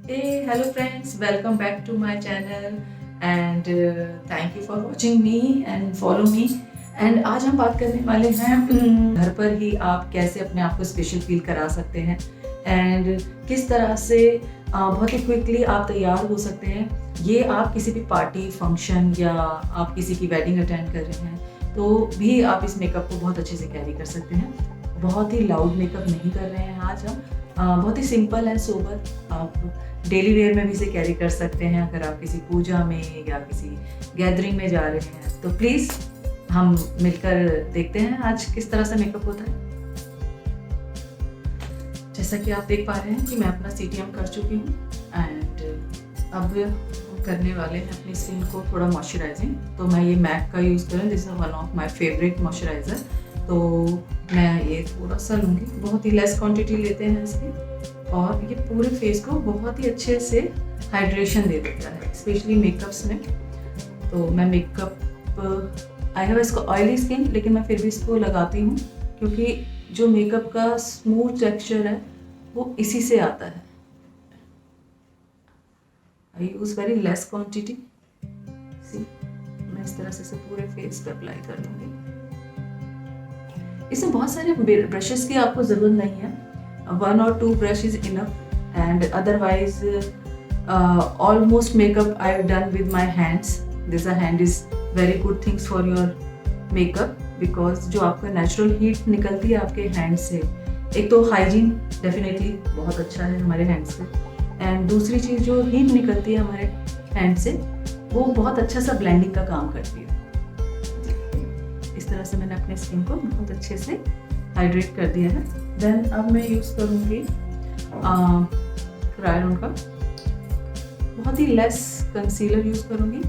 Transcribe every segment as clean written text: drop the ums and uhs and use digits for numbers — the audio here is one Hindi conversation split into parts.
Hey, hello friends, welcome back to my channel and thank you for watching me and follow me. And आज हम बात करने वाले हैं घर पर ही आप कैसे अपने आप को स्पेशल फील करा सकते हैं एंड किस तरह से बहुत ही क्विकली आप तैयार हो सकते हैं। ये आप किसी भी पार्टी फंक्शन या आप किसी की वेडिंग अटेंड कर रहे हैं तो भी आप इस मेकअप को बहुत अच्छे से कैरी कर सकते हैं। बहुत ही लाउड मेकअप नहीं कर रहे हैं आज हम, बहुत ही सिंपल एंड सोबर आप डेली वेयर में भी इसे कैरी कर सकते हैं। अगर आप किसी पूजा में या किसी गैदरिंग में जा रहे हैं तो प्लीज़ हम मिलकर देखते हैं आज किस तरह से मेकअप होता है। जैसा कि आप देख पा रहे हैं कि मैं अपना CTM कर चुकी हूँ एंड अब करने वाले हैं अपनी स्किन को थोड़ा मॉइस्चराइजिंग। तो मैं ये मैक का यूज़ करूँ, this is one of my favourite moisturiser. तो मैं ये थोड़ा सा लूँगी, बहुत ही लेस क्वांटिटी लेते हैं इसकी और ये पूरे फेस को बहुत ही अच्छे से हाइड्रेशन दे देता है, स्पेशली मेकअप्स में। तो मैं मेकअप आई हैव इसको ऑयली स्किन लेकिन मैं फिर भी इसको लगाती हूँ क्योंकि जो मेकअप का स्मूथ टेक्सचर है वो इसी से आता है। आई यूज़ वेरी लेस क्वांटिटी। सी मैं इस तरह से पूरे फेस पे अप्लाई कर लूँगी। इसमें बहुत सारे ब्रशेस की आपको ज़रूरत नहीं है, 1 or 2 brush is enough and otherwise almost makeup I've done with my hands. This hand is very good things for your makeup because जो आपका नेचुरल हीट निकलती है आपके हैंड से, एक तो हाइजीन डेफिनेटली बहुत अच्छा है हमारे हैंड से एंड दूसरी चीज़ जो हीट निकलती है हमारे हैंड से वो बहुत अच्छा सा ब्लेंडिंग का काम करती है। इस तरह से मैंने अपने स्किन को बहुत अच्छे से हाइड्रेट कर दिया है। देन अब मैं यूज़ करूँगी क्रायोन का, बहुत ही लेस कंसीलर यूज़ करूँगी।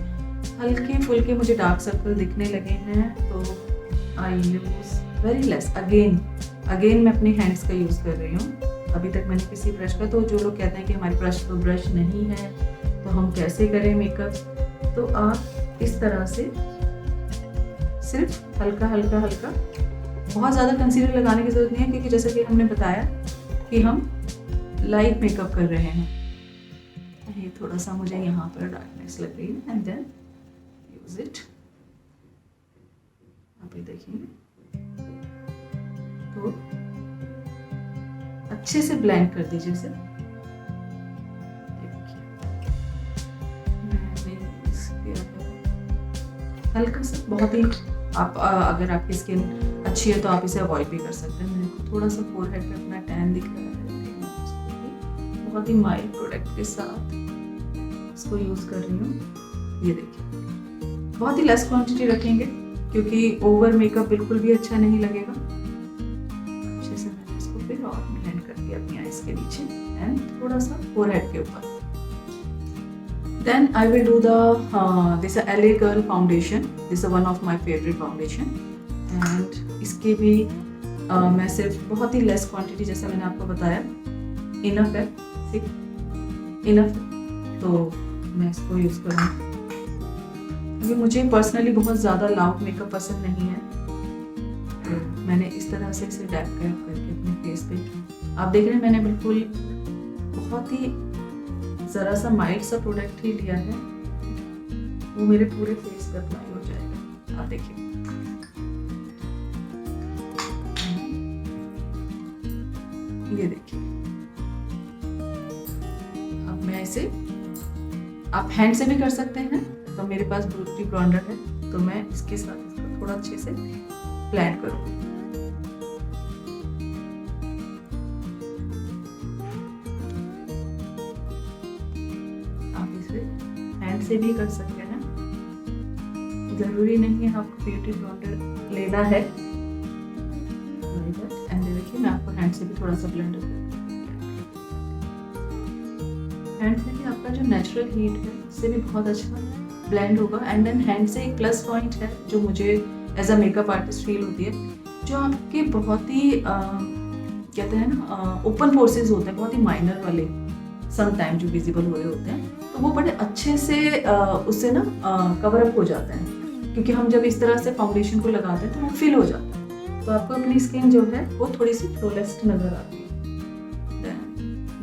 हल्के फुल्के मुझे डार्क सर्कल दिखने लगे हैं तो आई यूज़ वेरी लेस। अगेन मैं अपने हैंड्स का यूज़ कर रही हूँ। अभी तक मैंने किसी ब्रश का, तो जो लोग कहते हैं कि हमारे पास तो ब्रश नहीं है तो हम कैसे करें मेकअप, तो आप इस तरह से सिर्फ हल्का, बहुत ज़्यादा कंसीलर लगाने की ज़रूरत नहीं है क्योंकि जैसे कि हमने बताया कि हम लाइट मेकअप कर रहे हैं। ये थोड़ा सा मुझे यहाँ पर डार्कनेस लग रही है एंड देन यूज इट। अभी देखिए तो अच्छे से ब्लेंड कर दीजिए इसे। हल्का सा, बहुत ही आप अगर आपकी स्किन अच्छी है तो आप इसे अवॉइड भी कर सकते हैं। मेरे को थोड़ा सा फोरहेड पे अपना टैन दिख रहा है, बहुत ही माइल्ड प्रोडक्ट के साथ इसको यूज़ कर रही हूँ। ये देखिए बहुत ही लेस क्वांटिटी रखेंगे क्योंकि ओवर मेकअप बिल्कुल भी अच्छा नहीं लगेगा। अच्छे से मैंने इसको फिर और ब्लेंड कर दिया अपनी आईज के नीचे एंड थोड़ा सा फोरहेड के ऊपर। Then I will do the this LA Girl foundation. This is one of my favorite foundation and इसके भी मैं सिर्फ बहुत ही लेस क्वांटिटी, जैसे मैंने आपको बताया, इनफ है, इनफ, तो मैं इसको यूज़ करूँगी। क्योंकि मुझे पर्सनली बहुत ज़्यादा लाउड मेकअप पसंद नहीं है तो मैंने इस तरह से इसे डैप करके अपने फेस पे, आप देख रहे हैं मैंने बिल्कुल बहुत ही ज़रा सा माइल्ड सा प्रोडक्ट ही लिया है, वो मेरे पूरे फेस पे अप्लाई हो जाएगा। आप देखिए ये देखिए। अब मैं इसे, आप हैंड से भी कर सकते हैं, तो मेरे पास ब्यूटी ब्लेंडर है तो मैं इसके साथ इसको थोड़ा अच्छे से ब्लेंड करूँगी। हैंड से भी कर सकते हैं, जरूरी नहीं है आपको ब्यूटी ब्लेंडर लेना है। एंड देखिए मैं आपको हैंड से भी थोड़ा सा ब्लेंडर, हैंड से भी आपका जो नेचुरल हीट है उससे भी बहुत अच्छा ब्लेंड होगा। एंड देन हैंड से एक प्लस पॉइंट है जो मुझे as a makeup artist feel होती है, जो आपके बहुत ही कहते हैं ना ओपन पोर्सेस होते हैं, बहुत ही माइनर वाले सम टाइम जो विजिबल हो रहे होते हैं, तो वो बड़े अच्छे से उससे ना कवर अप हो जाते हैं क्योंकि हम जब इस तरह से फाउंडेशन को लगाते हैं तो वो फिल हो जाता है, तो आपको अपनी स्किन जो है वो थोड़ी सी फ्लोलेस नजर आती है।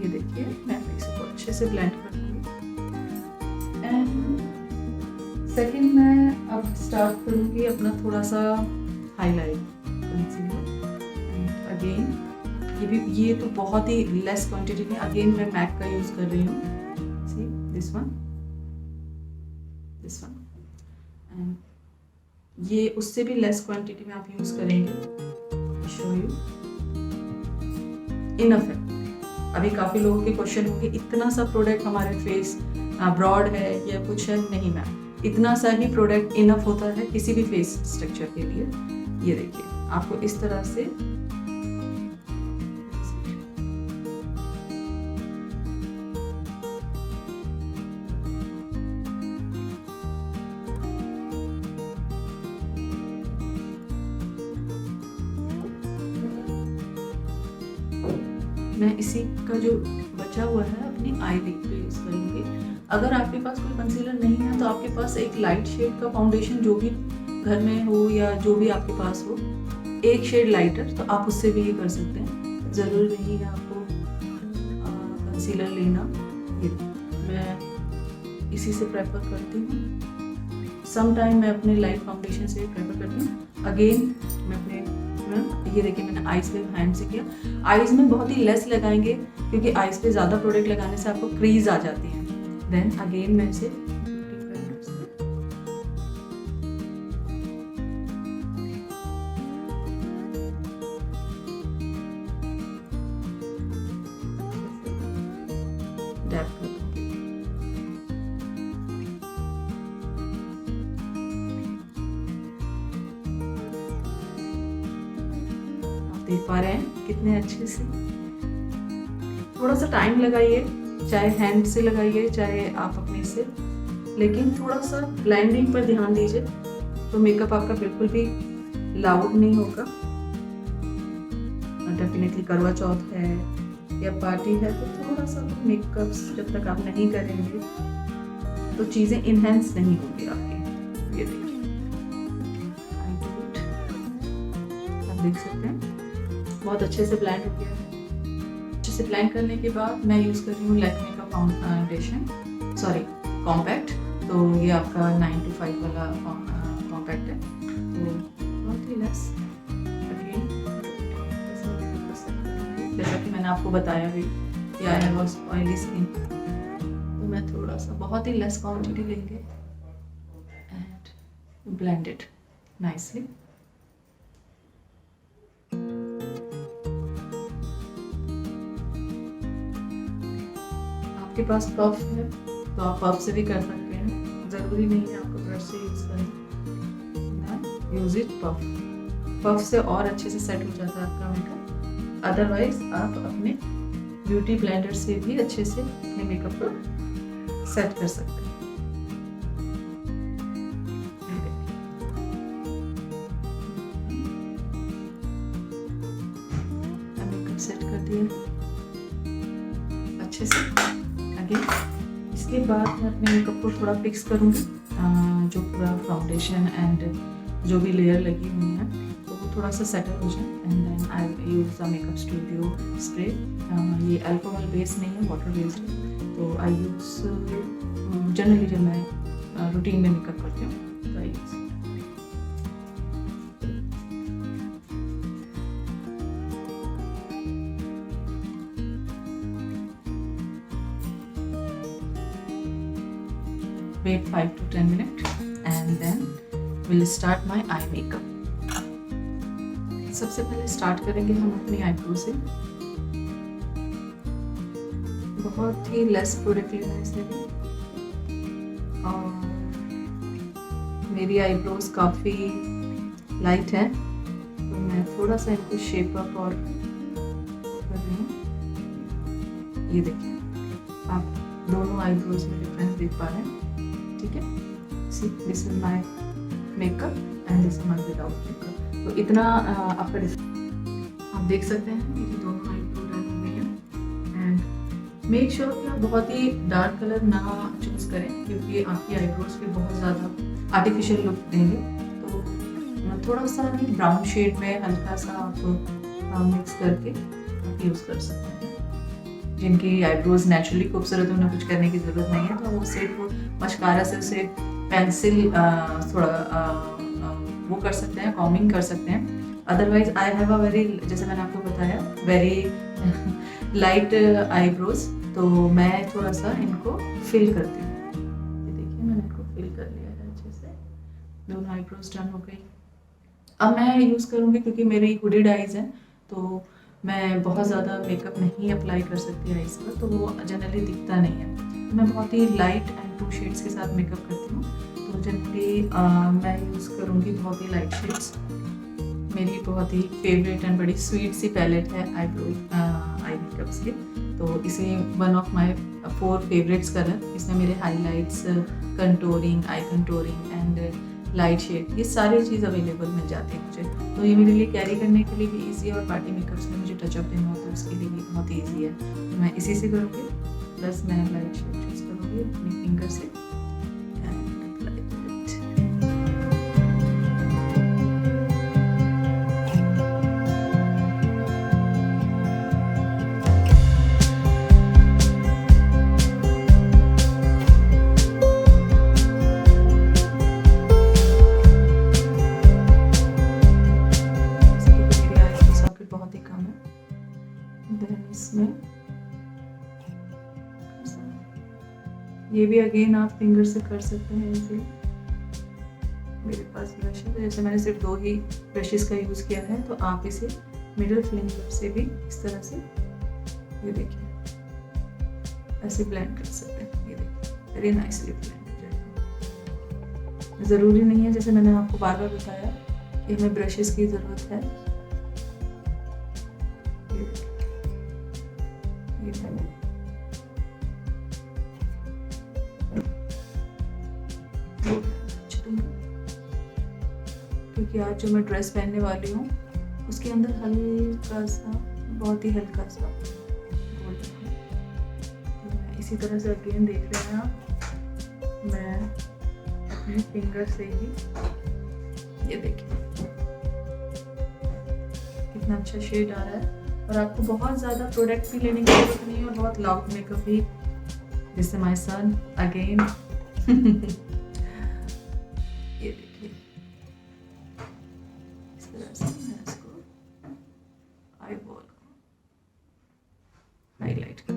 ये देखिए मैं इसे कुछ अच्छे से ब्लेंड कर दूँगी। एंड सेकंड मैं अब स्टार्ट करूँगी अपना थोड़ा सा हाईलाइट कंसीलर। एंड अगेन ये तो बहुत ही लेस क्वांटिटी में, अगेन मैं मैक का यूज़ कर रही हूँ। सी दिस वन एंड ये उससे भी लेस क्वांटिटी में आप यूज़ करेंगे। शो यू इनफ है। अभी काफ़ी लोगों के क्वेश्चन होंगे इतना सा प्रोडक्ट हमारे फेस ब्रॉड है या कुछ है, नहीं मैम, इतना सा ही प्रोडक्ट इनफ होता है किसी भी फेस स्ट्रक्चर के लिए। ये देखिए आपको इस तरह से मैं इसी का जो बचा हुआ है अपनी आई लिड पे यूज़ करूँगी। अगर आपके पास कोई कंसीलर नहीं है तो आपके पास एक लाइट शेड का फाउंडेशन जो भी घर में हो या जो भी आपके पास हो, एक शेड लाइटर, तो आप उससे भी ये कर सकते हैं। ज़रूरी नहीं है आपको कंसीलर लेना। ये मैं इसी से प्रेफर करती हूँ। सम टाइम मैं अपने लाइट फाउंडेशन से प्रेफर करती हूँ। अगेन मैं अपने ये देखिए मैंने आईज पे हैंड से किया। आईज में बहुत ही लेस लगाएंगे क्योंकि आईज पे ज़्यादा प्रोडक्ट लगाने से आपको क्रीज आ जाती है। देन अगेन मैं इसे डैप कर दूंगी। देख पा रहे हैं कितने अच्छे से। थोड़ा सा टाइम लगाइए, चाहे हैंड से लगाइए चाहे आप अपने से, लेकिन थोड़ा सा ब्लेंडिंग पर ध्यान दीजिए तो मेकअप आपका बिल्कुल भी लाउड नहीं होगा। डेफिनेटली करवा चौथ है या पार्टी है तो थोड़ा सा मेकअप जब तक आप नहीं करेंगे तो चीज़ें इनहेंस नहीं होंगी आपकी। ये देखिए आप देख सकते हैं बहुत अच्छे से ब्लेंड हो गया है। अच्छे से ब्लेंड करने के बाद मैं यूज़ कर रही हूँ लैक्मे का फाउंडेशन, सॉरी कॉम्पैक्ट। तो ये आपका 9 to 5 वाला कॉम्पैक्ट है, तो बहुत ही लेस। जैसा कि मैंने आपको बताया भी कि आई हैव ऑयली स्किन, तो मैं थोड़ा सा बहुत ही लेस क्वांटिटी लेंगे एंड ब्लेंड इट नाइसली। आपके पास पफ है तो आप पफ से भी कर सकते हैं, ज़रूरी नहीं है आपको ब्रश से यूज़ करें। यूज़ इट पफ से और अच्छे से सेट हो जाता है आपका मेकअप। अदरवाइज आप अपने ब्यूटी ब्लेंडर से भी अच्छे से अपने मेकअप को सेट कर सकते हैं। मेकअप सेट कर दिया अच्छे से। आगे इसके बाद मैं अपने मेकअप को थोड़ा फिक्स करूँगी। जो पूरा फाउंडेशन एंड जो भी लेयर लगी हुई है तो वो थोड़ा सा सेटल हो जाए। And then I use the makeup studio spray. ये अल्कोहल बेस नहीं है, वाटर बेस्ड है। तो आई यूज़ जनरली जब मैं रूटीन में मेकअप करती हूँ तो आई use. Wait 5 to 10 minutes and then we'll start my eye makeup. सबसे पहले स्टार्ट करेंगे हम अपनी आईब्रो से। बहुत ही लेस प्रोडक्ट लेना है इसमें भी, और मेरी आईब्रोज काफ़ी लाइट है तो मैं थोड़ा सा इनको शेप अप और कर रही हूँ। ये देखिए आप दोनों आईब्रोज में डिफरेंस देख पा रहे हैं, ठीक है। See this is my makeup and this is my without makeup. तो इतना आपका आप देख सकते हैं मेरी दोनों आईब्रो डन हो गई हैं। एंड मेक श्योर कि आप बहुत ही डार्क कलर ना चूज़ करें क्योंकि आपकी आईब्रोज पे बहुत ज़्यादा आर्टिफिशियल लुक देंगे। तो थोड़ा सा ब्राउन शेड में हल्का सा आप मिक्स करके आप यूज़ कर सकते हैं। जिनकी आईब्रोज नेचुरली खूबसूरत है, उन्हें कुछ करने की ज़रूरत नहीं है, तो वो सिर्फ मस्कारा से उसे पेंसिल थोड़ा वो कर सकते हैं, कॉमिंग कर सकते हैं। Otherwise I have a very, जैसे मैंने आपको बताया, वेरी लाइट आईब्रोज, तो मैं थोड़ा सा इनको फिल करती हूँ। ये देखिए मैंने इनको फिल कर लिया है अच्छे से, दोनों आईब्रोज डन हो गई। अब मैं यूज़ करूँगी, क्योंकि मेरी हुडेड आइज़ हैं, तो मैं बहुत ज़्यादा मेकअप नहीं अप्लाई कर सकती आइज़ पर, तो वो जनरली दिखता नहीं है। तो मैं बहुत ही लाइट एंड 2 शेड्स के साथ मेकअप करती हूँ। तो जनरली मैं यूज़ करूँगी बहुत ही लाइट शेड्स। मेरी बहुत ही फेवरेट एंड बड़ी स्वीट सी पैलेट है आई मेकअप्स की, तो इसे one of my 4 favourites colour. इसमें मेरे highlights, contouring, eye contouring and light shade, ये सारी चीज़ अवेलेबल मिल जाती है मुझे। तो ये मेरे लिए कैरी करने के लिए भी ईजी है, और पार्टी मेकअप्स में मुझे टचअप देना हो तो उसके लिए भी बहुत ईजी है। तो मैं इसी से करूँगी, प्लस मैं लाइट शेड चूज़ करूँगी अपनी फिंगर से। इसमें ये भी अगेन आप फिंगर से कर सकते हैं इसे। मेरे पास ब्रश है, जैसे मैंने सिर्फ 2 ही ब्रशेस का यूज़ किया है, तो आप इसे मिडिल फिंगर से भी इस तरह से, ये देखिए, ऐसे ब्लेंड कर सकते हैं। ये देखिए वेरी नाइसली ब्लेंड हो जाएगा। ज़रूरी नहीं है, जैसे मैंने आपको बार बार बताया, कि हमें ब्रशेस की ज़रूरत है। क्योंकि आज जो मैं ड्रेस पहनने वाली हूँ उसके अंदर हल्का सा, बहुत ही हल्का सा गोल्ड है। तो मैं इसी तरह से अगेन देख रहे हैं आप, मैं अपने फिंगर से ही, ये देखिए कितना अच्छा शेड आ रहा है। और आपको बहुत ज़्यादा प्रोडक्ट भी लेने की जरूरत नहीं है, और बहुत लाउड मेकअप भी, जैसे माय सन अगेन। ये देखिए इस तरह से मैं इसको आई बॉल को हाईलाइट कर,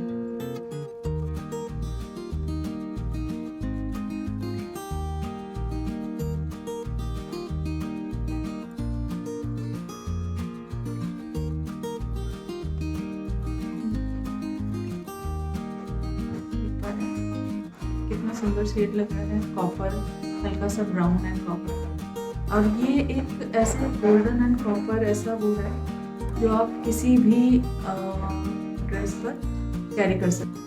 कितना सुंदर शेड लग रहा है, कॉपर, हल्का सा ब्राउन एंड कॉपर। और ये एक ऐसा गोल्डन एंड कॉपर ऐसा वो है जो आप किसी भी ड्रेस पर कैरी कर सकते हैं।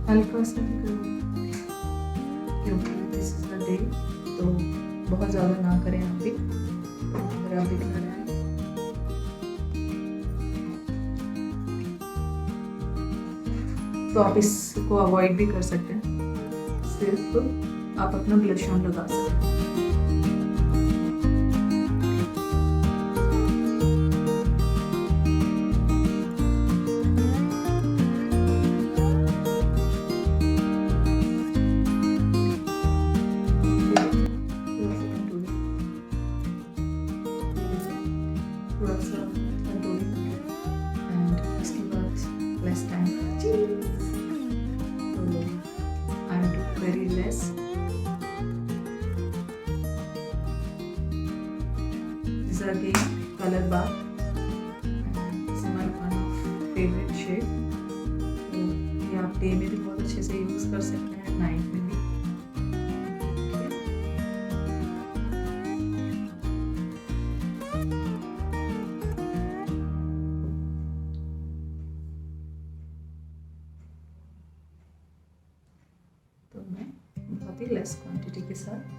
हल्का सा ही करूँ, क्योंकि दिस इज द डे, तो बहुत ज़्यादा ना करें आप भी, अगर आप दिखा रहे हैं। तो आप इसको अवॉइड भी कर सकते हैं, सिर्फ आप अपना ब्लश ऑन लगा सकते हैं। थोड़ा सा कंट्रोलिंग एंड इसके बाद लेस टाइम, तो I do very less. This are again colour bar, this is my one of favourite shade. तो ये आप डे में भी बहुत अच्छे से यूज़ कर सकते हैं, नाइट में भी। के साथ।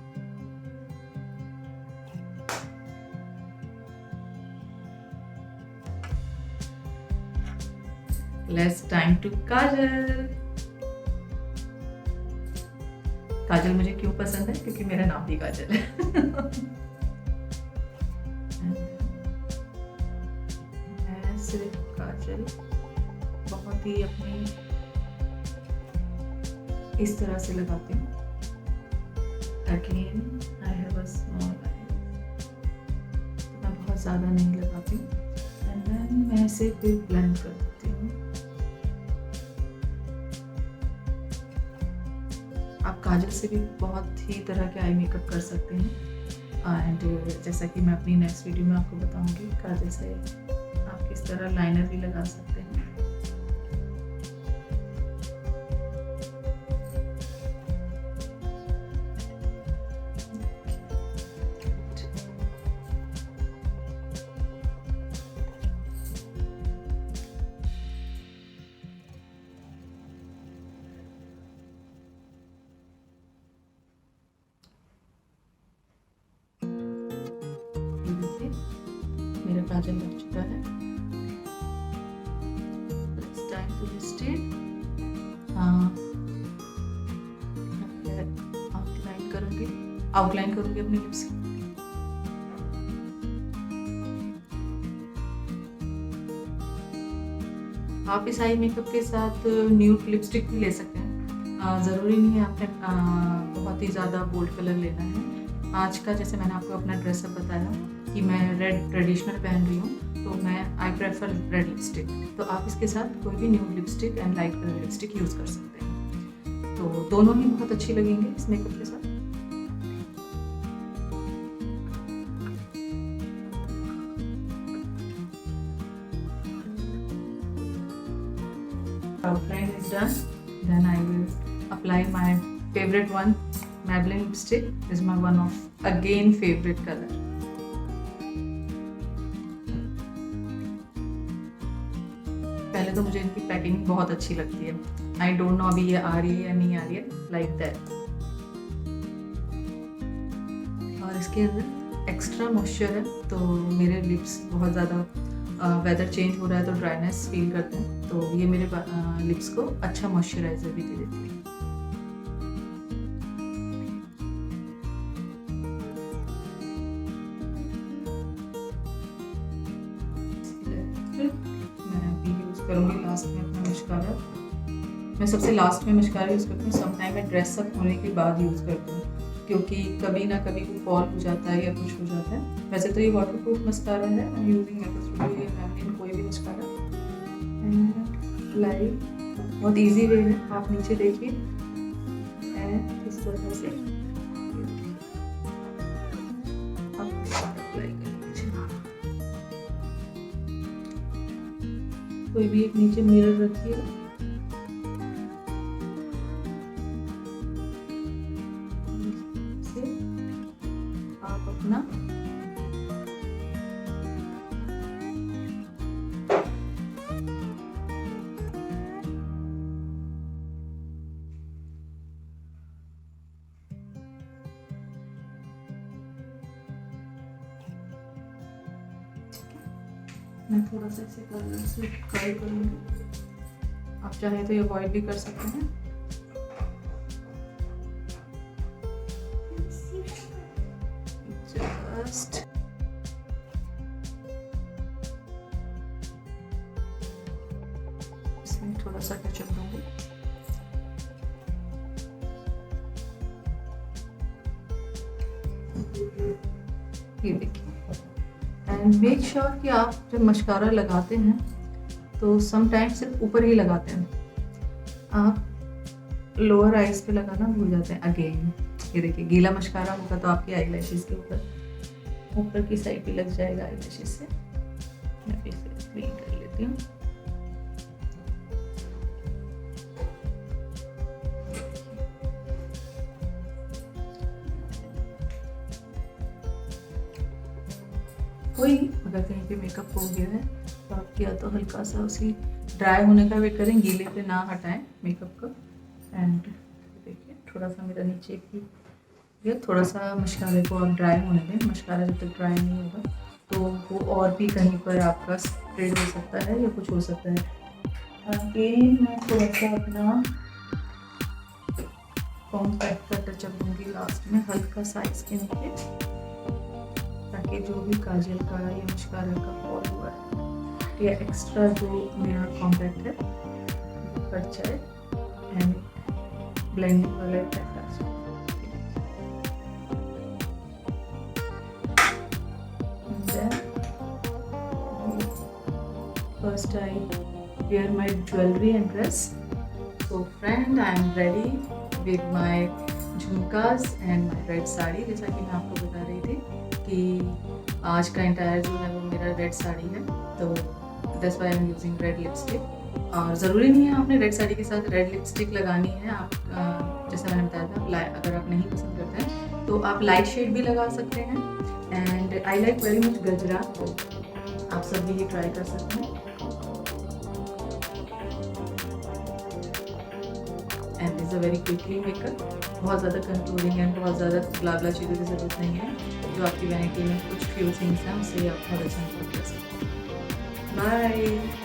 लेट्स टाइम टू काजल। काजल मुझे क्यों पसंद है? क्योंकि मेरा नाम भी काजल है। मैं सिर्फ काजल बहुत ही अपनी इस तरह से लगाती हूँ। Again I have a small I, तो मैं बहुत ज़्यादा नहीं लगाती हूँ। एंड देन मैं इसे फिर ब्लेंड कर देती हूँ। आप काजल से भी बहुत ही तरह के आई मेकअप कर सकते हैं। एंड जैसा कि मैं अपनी नेक्स्ट वीडियो में आपको बताऊंगी, काजल से आप किस तरह लाइनर भी लगा सकते हैं। मेरा काजल लग चुका है। It's time to list it। Outline करूंगी अपने लिप्स की। आप इस आई मेकअप के साथ न्यूड लिपस्टिक भी ले सकते हैं। ज़रूरी नहीं है आपने बहुत ही ज़्यादा बोल्ड कलर लेना है। आज का जैसे मैंने आपको अपना ड्रेसअप बताया कि मैं रेड ट्रेडिशनल पहन रही हूँ, तो मैं आई प्रेफर रेड लिपस्टिक। तो आप इसके साथ कोई भी nude lipstick and light colour lipstick use कर सकते हैं। तो दोनों ही बहुत अच्छी लगेंगे इस मेकअप के साथ। Outline is done. Then I will apply my favorite one, Maybelline lipstick. This is my one of again favorite color. पहले तो मुझे इनकी पैकिंग बहुत अच्छी लगती है। आई डोंट नो अभी ये आ रही है या नहीं आ रही है, लाइक दैट। और इसके अंदर एक्स्ट्रा मॉइस्चर है, तो मेरे लिप्स बहुत ज़्यादा वेदर चेंज हो रहा है तो ड्राइनेस फील करते हैं, तो ये मेरे लिप्स को अच्छा मॉइस्चराइजर भी दे देती है। मैं अभी यूज़ करूँगी लास्ट में अपना मस्कारा। मैं सबसे लास्ट में मस्कारा यूज़ करती हूँ। समटाइम मैं ड्रेसअप होने के बाद यूज़ करती हूँ, क्योंकि कभी ना कभी वो फॉल हो जाता है या कुछ हो जाता है। वैसे तो ये वाटरप्रूफ मस्कारा है। आई एम यूजिंग Maybelline कोई भी मस्कारा। अप्लाई बहुत इजी वे है, आप नीचे देखिए एंड इस तरह से अप्लाई करिए। कोई भी एक नीचे मिरर रखिए, आप अपना मैं थोड़ा सा इसे कलर से कर्ल करूँगी। आप चाहें तो ये अवॉइड भी कर सकते हैं। जस्ट इसमें थोड़ा सा टचअप दूंगी। ये देखिए। एंड मेक श्योर कि आप जब मस्कारा लगाते हैं तो समटाइम्स सिर्फ ऊपर ही लगाते हैं, आप लोअर आईज पे लगाना भूल जाते हैं। अगेन ये देखिए, गीला मस्कारा होगा तो आपकी आई लैशेज के ऊपर की साइड पे लग जाएगा आई लैशेज से। मैं फिर से क्लीन कर लेती हूँ। कोई अगर कहीं पे मेकअप हो गया है तो आप या तो हल्का सा उसी ड्राई होने का वेट करें, गीले पे ना हटाएं मेकअप का। एंड देखिए थोड़ा सा मेरा नीचे की ये थोड़ा सा मस्कारे को आप ड्राई होने दें। मस्कारा जब तक ड्राई नहीं होगा तो वो और भी कहीं पर आपका स्प्रेड हो सकता है या कुछ हो सकता है। अगेन मैं थोड़ा सा अपना कॉम्पैक्ट का टचअप दूंगी लास्ट में, हल्का सा स्किन पे, ताकि जो भी काजल का या मस्कारा का फॉल हुआ है या एक्स्ट्रा जो मेरा कॉम्पैक्ट है वो कट जाए एंड ब्लेंडिंग वाला इफेक्ट आ जाए। First I wear my jewelry and dress. So friend, I am ready with my झुमकास and my red sari. जैसा कि मैं आपको बता रही थी कि आज का इंटायर जो है वो मेरा रेड साड़ी है, तो that's why I am using red lipstick। और ज़रूरी नहीं है आपने रेड साड़ी के साथ रेड लिपस्टिक लगानी है। आप जैसा मैंने बताया था, अगर आप नहीं पसंद करते हैं तो आप लाइट शेड भी लगा सकते हैं। And I like very much गजरा, तो आप सब भी ये ट्राई कर सकते हैं। And is a very quickly makeup, बहुत ज़्यादा कंट्रोलिंग एंड बहुत ज़्यादा ब्ला चीज़ों की ज़रूरत नहीं है। जो आपकी वैनिटी में कुछ फ्यू थिंग्स हैं उससे आप बहुत अच्छा मेकअप कर सकते हैं। बाय।